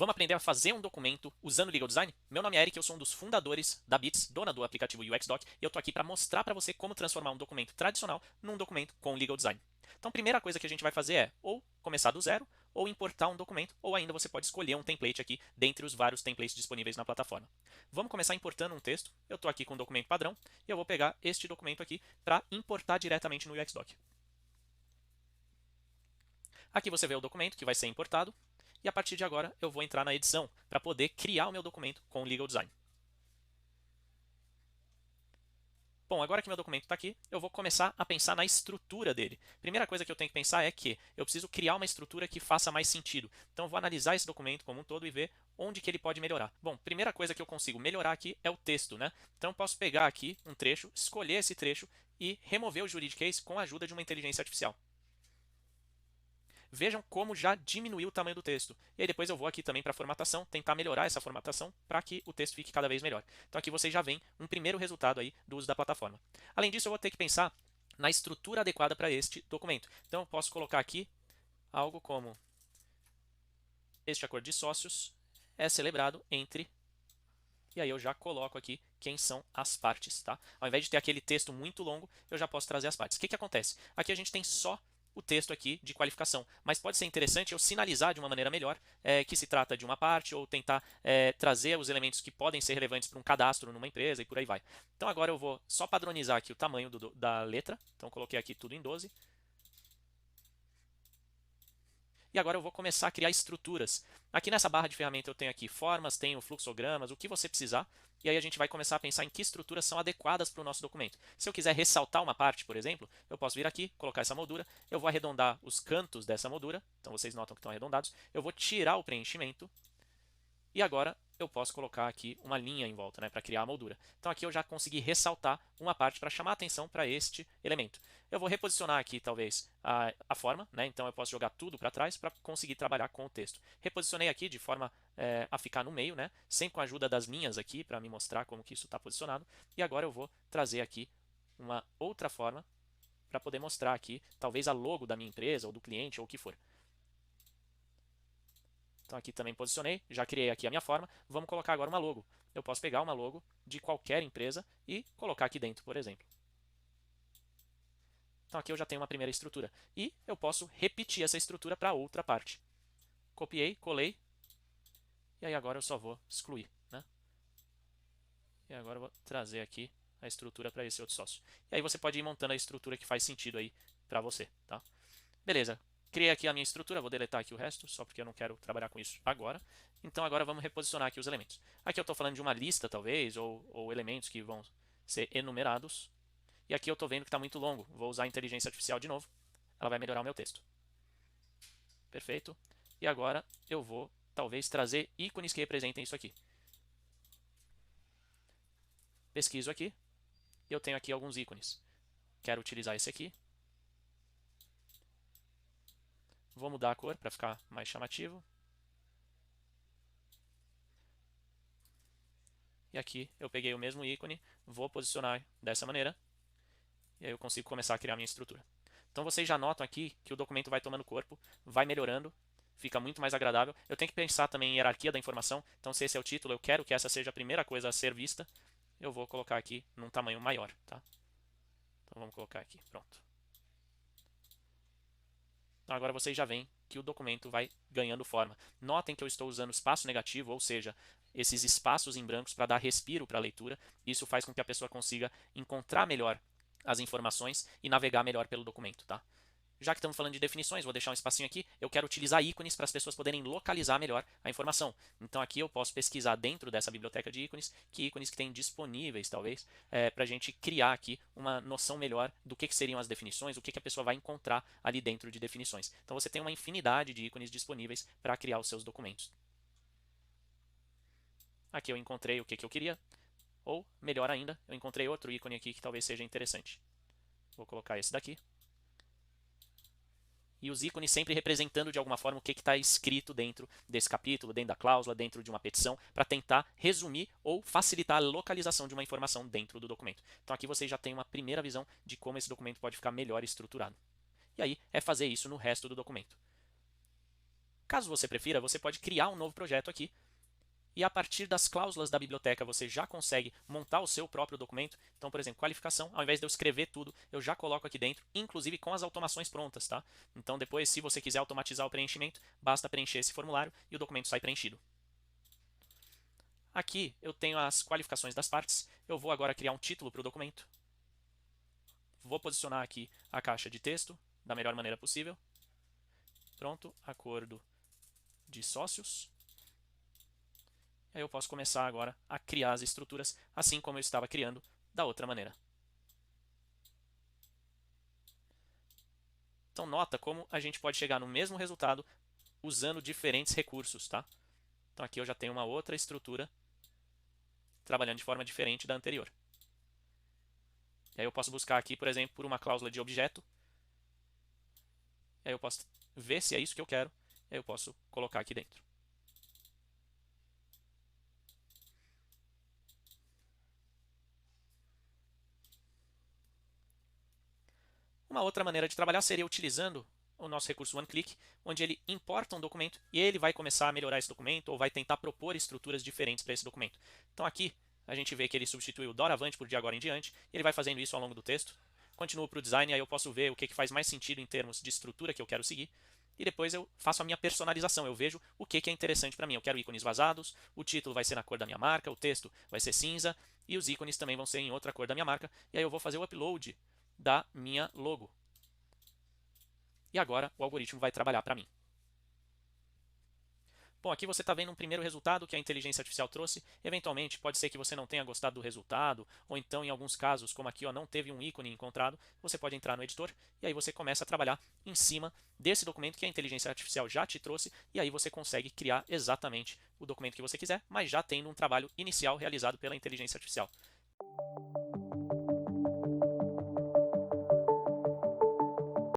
Vamos aprender a fazer um documento usando Legal Design? Meu nome é Eric, eu sou um dos fundadores da Bits, dona do aplicativo UXDoc, e eu estou aqui para mostrar para você como transformar um documento tradicional num documento com Legal Design. Então, a primeira coisa que a gente vai fazer é ou começar do zero, ou importar um documento, ou ainda você pode escolher um template aqui dentre os vários templates disponíveis na plataforma. Vamos começar importando um texto. Eu estou aqui com um documento padrão, e eu vou pegar este documento aqui para importar diretamente no UXDoc. Aqui você vê o documento que vai ser importado. E a partir de agora eu vou entrar na edição para poder criar o meu documento com o Legal Design. Bom, agora que meu documento está aqui, eu vou começar a pensar na estrutura dele. Primeira coisa que eu tenho que pensar é que eu preciso criar uma estrutura que faça mais sentido. Então eu vou analisar esse documento como um todo e ver onde que ele pode melhorar. Bom, primeira coisa que eu consigo melhorar aqui é o texto, né? Então eu posso pegar aqui um trecho, escolher esse trecho e remover o juridiquês com a ajuda de uma inteligência artificial. Vejam como já diminuiu o tamanho do texto. E aí depois eu vou aqui também para a formatação, tentar melhorar essa formatação para que o texto fique cada vez melhor. Então aqui vocês já veem um primeiro resultado aí do uso da plataforma. Além disso, eu vou ter que pensar na estrutura adequada para este documento. Então eu posso colocar aqui algo como: este acordo de sócios é celebrado entre... E aí eu já coloco aqui quem são as partes, tá? Ao invés de ter aquele texto muito longo, eu já posso trazer as partes. O que acontece? Aqui a gente tem só o texto aqui de qualificação, mas pode ser interessante eu sinalizar de uma maneira melhor que se trata de uma parte, ou tentar trazer os elementos que podem ser relevantes para um cadastro numa empresa e por aí vai. Então agora eu vou só padronizar aqui o tamanho da letra. Então coloquei aqui tudo em 12. E agora eu vou começar a criar estruturas. Aqui nessa barra de ferramenta eu tenho aqui formas, tenho fluxogramas, o que você precisar. E aí a gente vai começar a pensar em que estruturas são adequadas para o nosso documento. Se eu quiser ressaltar uma parte, por exemplo, eu posso vir aqui, colocar essa moldura, eu vou arredondar os cantos dessa moldura, então vocês notam que estão arredondados, eu vou tirar o preenchimento, e agora eu posso colocar aqui uma linha em volta, né, para criar a moldura. Então aqui eu já consegui ressaltar uma parte para chamar a atenção para este elemento. Eu vou reposicionar aqui talvez a forma, né, então eu posso jogar tudo para trás para conseguir trabalhar com o texto. Reposicionei aqui de forma a ficar no meio, né, sempre com a ajuda das linhas aqui para me mostrar como que isso está posicionado. E agora eu vou trazer aqui uma outra forma para poder mostrar aqui talvez a logo da minha empresa ou do cliente ou o que for. Então aqui também posicionei, já criei aqui a minha forma. Vamos colocar agora uma logo. Eu posso pegar uma logo de qualquer empresa e colocar aqui dentro, por exemplo. Então aqui eu já tenho uma primeira estrutura. E eu posso repetir essa estrutura para outra parte. Copiei, colei. E aí agora eu só vou excluir, né? E agora eu vou trazer aqui a estrutura para esse outro sócio. E aí você pode ir montando a estrutura que faz sentido aí para você, tá? Beleza. Criei aqui a minha estrutura, vou deletar aqui o resto, só porque eu não quero trabalhar com isso agora. Então agora vamos reposicionar aqui os elementos. Aqui eu estou falando de uma lista, talvez, ou elementos que vão ser enumerados. E aqui eu estou vendo que está muito longo. Vou usar a inteligência artificial de novo. Ela vai melhorar o meu texto. Perfeito. E agora eu vou, talvez, trazer ícones que representem isso aqui. Pesquiso aqui. E eu tenho aqui alguns ícones. Quero utilizar esse aqui. Vou mudar a cor para ficar mais chamativo. E aqui eu peguei o mesmo ícone, vou posicionar dessa maneira. E aí eu consigo começar a criar minha estrutura. Então vocês já notam aqui que o documento vai tomando corpo, vai melhorando, fica muito mais agradável. Eu tenho que pensar também em hierarquia da informação. Então se esse é o título, eu quero que essa seja a primeira coisa a ser vista. Eu vou colocar aqui num tamanho maior, tá? Então vamos colocar aqui, pronto. Então agora vocês já veem que o documento vai ganhando forma. Notem que eu estou usando espaço negativo, ou seja, esses espaços em brancos para dar respiro para a leitura. Isso faz com que a pessoa consiga encontrar melhor as informações e navegar melhor pelo documento, tá? Já que estamos falando de definições, vou deixar um espacinho aqui. Eu quero utilizar ícones para as pessoas poderem localizar melhor a informação. Então aqui eu posso pesquisar dentro dessa biblioteca de ícones, que ícones que tem disponíveis, talvez, para a gente criar aqui uma noção melhor do que seriam as definições, o que a pessoa vai encontrar ali dentro de definições. Então você tem uma infinidade de ícones disponíveis para criar os seus documentos. Aqui eu encontrei o que eu queria, ou melhor ainda, eu encontrei outro ícone aqui que talvez seja interessante. Vou colocar esse daqui. E os ícones sempre representando de alguma forma o que está escrito dentro desse capítulo, dentro da cláusula, dentro de uma petição, para tentar resumir ou facilitar a localização de uma informação dentro do documento. Então aqui vocês já têm uma primeira visão de como esse documento pode ficar melhor estruturado. E aí é fazer isso no resto do documento. Caso você prefira, você pode criar um novo projeto aqui e a partir das cláusulas da biblioteca você já consegue montar o seu próprio documento. Então, por exemplo, qualificação, ao invés de eu escrever tudo, eu já coloco aqui dentro, inclusive com as automações prontas, tá? Então, depois, se você quiser automatizar o preenchimento, basta preencher esse formulário e o documento sai preenchido. Aqui eu tenho as qualificações das partes. Eu vou agora criar um título para o documento. Vou posicionar aqui a caixa de texto da melhor maneira possível. Pronto, acordo de sócios. Aí eu posso começar agora a criar as estruturas, assim como eu estava criando da outra maneira. Então nota como a gente pode chegar no mesmo resultado usando diferentes recursos, tá? Então aqui eu já tenho uma outra estrutura trabalhando de forma diferente da anterior. E aí eu posso buscar aqui, por exemplo, por uma cláusula de objeto. E aí eu posso ver se é isso que eu quero. E aí eu posso colocar aqui dentro. Uma outra maneira de trabalhar seria utilizando o nosso recurso OneClick, onde ele importa um documento e ele vai começar a melhorar esse documento ou vai tentar propor estruturas diferentes para esse documento. Então aqui a gente vê que ele substituiu o doravante por de agora em diante, e ele vai fazendo isso ao longo do texto. Continuo para o design, aí eu posso ver o que faz mais sentido em termos de estrutura que eu quero seguir. E depois eu faço a minha personalização, eu vejo o que é interessante para mim. Eu quero ícones vazados, o título vai ser na cor da minha marca, o texto vai ser cinza e os ícones também vão ser em outra cor da minha marca. E aí eu vou fazer o upload da minha logo. E agora o algoritmo vai trabalhar para mim. Bom, aqui você está vendo um primeiro resultado que a inteligência artificial trouxe. Eventualmente, pode ser que você não tenha gostado do resultado, ou então, em alguns casos, como aqui, ó, não teve um ícone encontrado, você pode entrar no editor e aí você começa a trabalhar em cima desse documento que a inteligência artificial já te trouxe, e aí você consegue criar exatamente o documento que você quiser, mas já tendo um trabalho inicial realizado pela inteligência artificial.